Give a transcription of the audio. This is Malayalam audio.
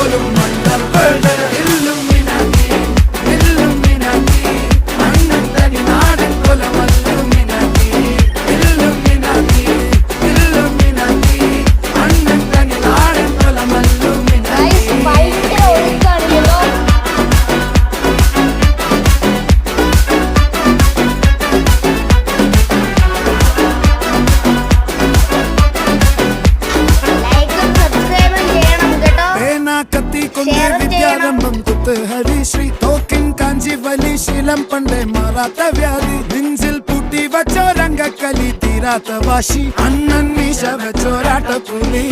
പോലും മണ്ടപ്പേട് ഇല്ലുമിനാറ്റി ഇല്ലുമിനാറ്റി അണ്ണൻ തനി നാടൻ കൊലമല്ലുമിനാറ്റി ഇല്ലുമിനാറ്റി ഇല്ലുമിനാറ്റി അണ്ണൻ തനി നാടൻ കൊലമല്ലുമിനാറ്റി. വിദ്യാരംഭം കുത്ത് ഹരിശ്രീ തോക്കിൻ കാഞ്ചി വലി ശീലം പണ്ടേ മാറാത്ത വ്യാധി നെഞ്ചിൽ പൂട്ടി വച്ചോരംഗക്കലി തീരാത്ത വാശി അണ്ണൻ മീശ വെച്ചോരാട്ട പുലി